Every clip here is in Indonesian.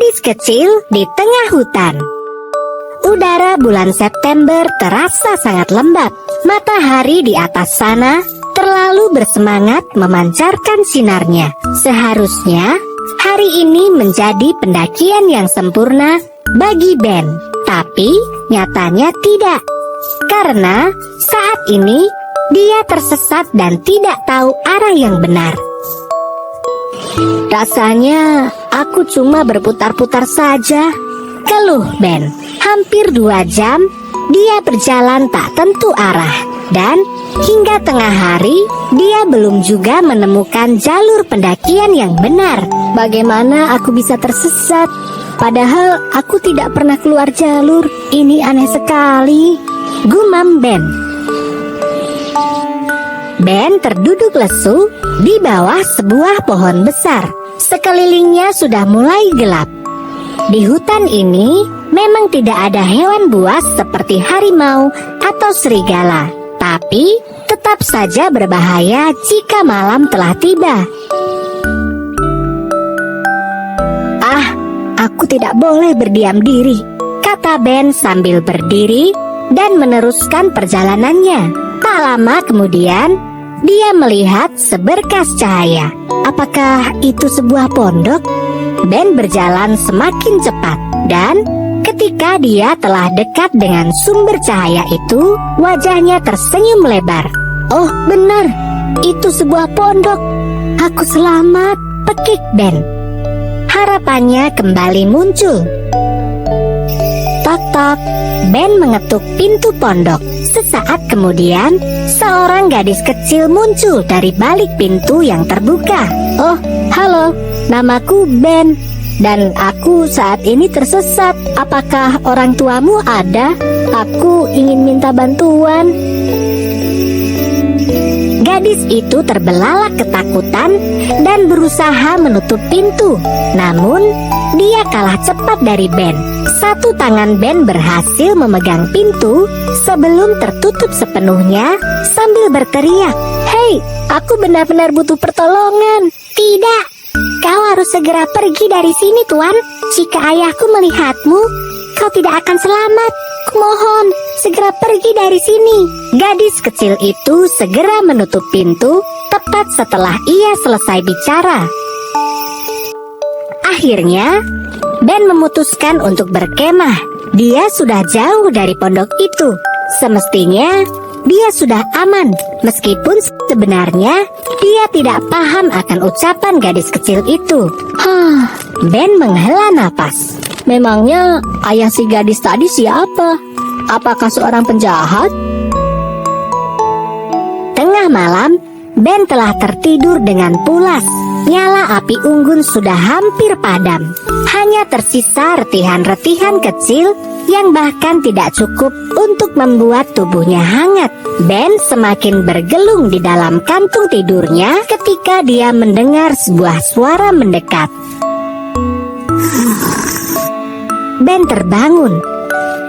Gadis kecil di tengah hutan. Udara bulan September terasa sangat lembab. Matahari di atas sana terlalu bersemangat memancarkan sinarnya. Seharusnya hari ini menjadi pendakian yang sempurna bagi Ben. Tapi nyatanya tidak. Karena saat ini dia tersesat dan tidak tahu arah yang benar. Rasanya aku cuma berputar-putar saja, keluh Ben. Hampir 2 jam dia berjalan tak tentu arah. Dan hingga tengah hari dia belum juga menemukan jalur pendakian yang benar. Bagaimana aku bisa tersesat? Padahal aku tidak pernah keluar jalur. Ini aneh sekali, gumam Ben. Ben terduduk lesu di bawah sebuah pohon besar. Sekelilingnya sudah mulai gelap. Di hutan ini memang tidak ada hewan buas seperti harimau atau serigala, tapi tetap saja berbahaya jika malam telah tiba. Aku tidak boleh berdiam diri, kata Ben sambil berdiri dan meneruskan perjalanannya. Tak lama kemudian, dia melihat seberkas cahaya. Apakah itu sebuah pondok? Ben berjalan semakin cepat dan ketika dia telah dekat dengan sumber cahaya itu, wajahnya tersenyum lebar. Oh benar, itu sebuah pondok. Aku selamat, pekik Ben. Harapannya kembali muncul. Tok-tok, Ben mengetuk pintu pondok. Sesaat kemudian, seorang gadis kecil muncul dari balik pintu yang terbuka. Oh, halo, namaku Ben. Dan aku saat ini tersesat. Apakah orang tuamu ada? Aku ingin minta bantuan. Gadis itu terbelalak ketakutan dan berusaha menutup pintu. Namun, dia kalah cepat dari Ben. Satu tangan Ben berhasil memegang pintu sebelum tertutup sepenuhnya sambil berteriak, "Hei, aku benar-benar butuh pertolongan." "Tidak, kau harus segera pergi dari sini, Tuan. Jika ayahku melihatmu, kau tidak akan selamat. Kumohon, segera pergi dari sini." Gadis kecil itu segera menutup pintu tepat setelah ia selesai bicara. Akhirnya, Ben memutuskan untuk berkemah. Dia sudah jauh dari pondok itu. Semestinya, dia sudah aman. Meskipun sebenarnya, dia tidak paham akan ucapan gadis kecil itu. Ben menghela napas. Memangnya ayah si gadis tadi siapa? Apakah seorang penjahat? Tengah malam, Ben telah tertidur dengan pulas. Nyala api unggun sudah hampir padam. Hanya tersisa retihan-retihan kecil yang bahkan tidak cukup untuk membuat tubuhnya hangat. Ben semakin bergelung di dalam kantung tidurnya ketika dia mendengar sebuah suara mendekat. Ben terbangun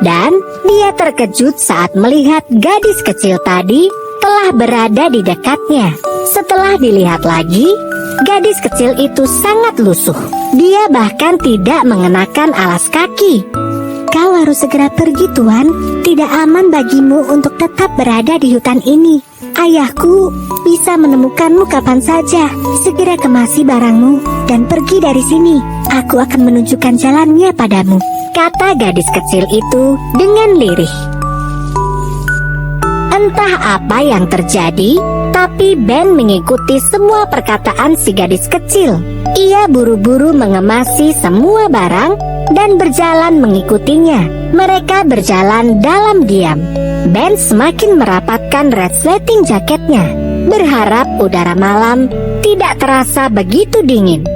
dan dia terkejut saat melihat gadis kecil tadi telah berada di dekatnya. Setelah dilihat lagi, gadis kecil itu sangat lusuh. Dia bahkan tidak mengenakan alas kaki. "Kau harus segera pergi, Tuan. Tidak aman bagimu untuk tetap berada di hutan ini. Ayahku bisa menemukanmu kapan saja. Segera kemasi barangmu dan pergi dari sini. Aku akan menunjukkan jalannya padamu," kata gadis kecil itu dengan lirih. Entah apa yang terjadi, tapi Ben mengikuti semua perkataan si gadis kecil. Ia buru-buru mengemasi semua barang dan berjalan mengikutinya. Mereka berjalan dalam diam. Ben semakin merapatkan resleting jaketnya, berharap udara malam tidak terasa begitu dingin.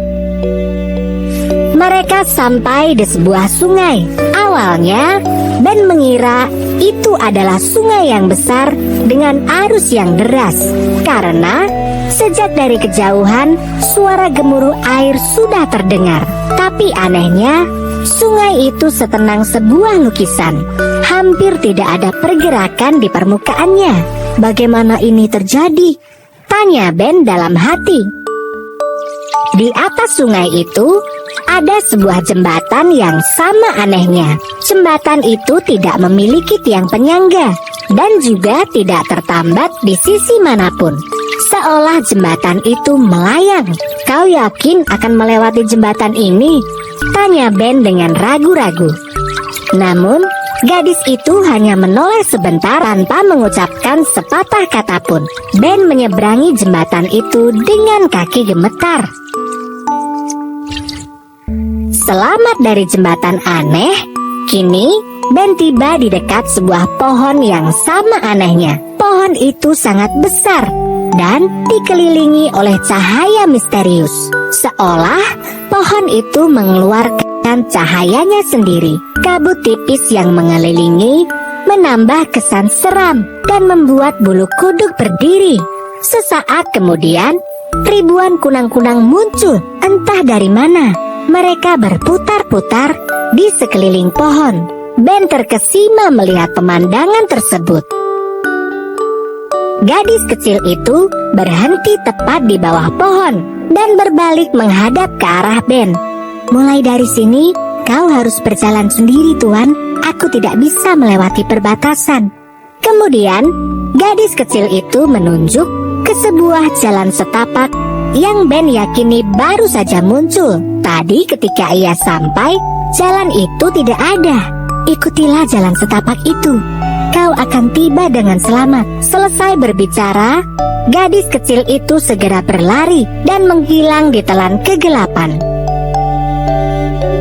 Mereka sampai di sebuah sungai. Awalnya, Ben mengira itu adalah sungai yang besar dengan arus yang deras. Karena sejak dari kejauhan, suara gemuruh air sudah terdengar. Tapi anehnya, sungai itu setenang sebuah lukisan. Hampir tidak ada pergerakan di permukaannya. Bagaimana ini terjadi? Tanya Ben dalam hati. Di atas sungai itu, Ada sebuah jembatan yang sama anehnya. Jembatan itu tidak memiliki tiang penyangga dan juga tidak tertambat di sisi manapun. Seolah jembatan itu melayang. Kau yakin akan melewati jembatan ini? Tanya Ben dengan ragu-ragu. Namun, gadis itu hanya menoleh sebentar tanpa mengucapkan sepatah kata pun. Ben menyeberangi jembatan itu dengan kaki gemetar. Selamat dari jembatan aneh. Kini, Ben tiba di dekat sebuah pohon yang sama anehnya. Pohon itu sangat besar dan dikelilingi oleh cahaya misterius. Seolah pohon itu mengeluarkan cahayanya sendiri. Kabut tipis yang mengelilingi menambah kesan seram dan membuat bulu kuduk berdiri. Sesaat kemudian, ribuan kunang-kunang muncul entah dari mana. Mereka berputar-putar di sekeliling pohon. Ben terkesima melihat pemandangan tersebut. Gadis kecil itu berhenti tepat di bawah pohon dan berbalik menghadap ke arah Ben. Mulai dari sini, kau harus berjalan sendiri, Tuan. Aku tidak bisa melewati perbatasan. Kemudian, gadis kecil itu menunjuk ke sebuah jalan setapak yang Ben yakini baru saja muncul. Tadi ketika ia sampai, jalan itu tidak ada. Ikutilah jalan setapak itu. Kau akan tiba dengan selamat. Selesai berbicara, gadis kecil itu segera berlari dan menghilang di telan kegelapan.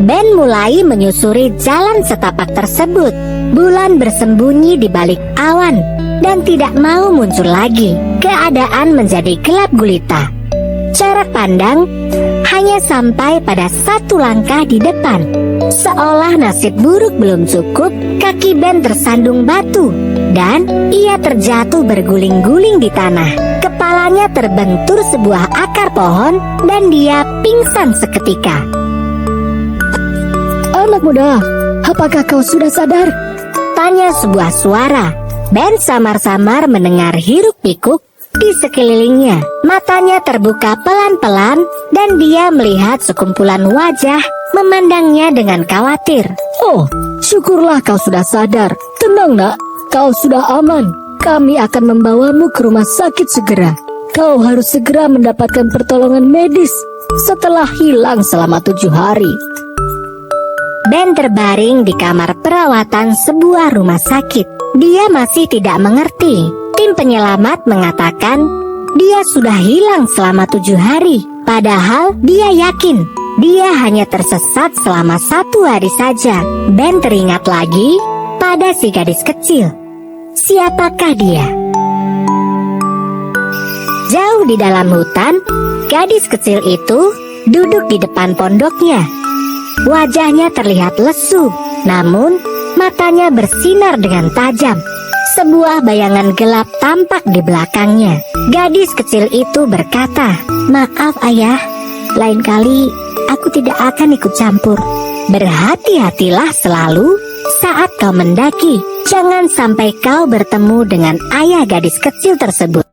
Ben mulai menyusuri jalan setapak tersebut. Bulan bersembunyi di balik awan dan tidak mau muncul lagi. Keadaan menjadi gelap gulita. Jarak pandang hanya sampai pada satu langkah di depan. Seolah nasib buruk belum cukup, kaki Ben tersandung batu dan ia terjatuh berguling-guling di tanah. Kepalanya terbentur sebuah akar pohon dan dia pingsan seketika. Anak muda, apakah kau sudah sadar? Tanya sebuah suara. Ben samar-samar mendengar hiruk-pikuk di sekelilingnya. Matanya terbuka pelan-pelan dan dia melihat sekumpulan wajah memandangnya dengan khawatir. Oh, syukurlah kau sudah sadar. Tenang nak, kau sudah aman. Kami akan membawamu ke rumah sakit segera. Kau harus segera mendapatkan pertolongan medis setelah hilang selama 7 hari. Ben terbaring di kamar perawatan sebuah rumah sakit. Dia masih tidak mengerti. Tim penyelamat mengatakan dia sudah hilang selama 7 hari. Padahal dia yakin dia hanya tersesat selama 1 hari saja. Ben teringat lagi pada si gadis kecil. Siapakah dia? Jauh di dalam hutan, gadis kecil itu duduk di depan pondoknya. Wajahnya terlihat lesu, namun matanya bersinar dengan tajam. Sebuah bayangan gelap tampak di belakangnya. Gadis kecil itu berkata, "Maaf ayah, lain kali aku tidak akan ikut campur. Berhati-hatilah selalu saat kau mendaki. Jangan sampai kau bertemu dengan ayah gadis kecil tersebut."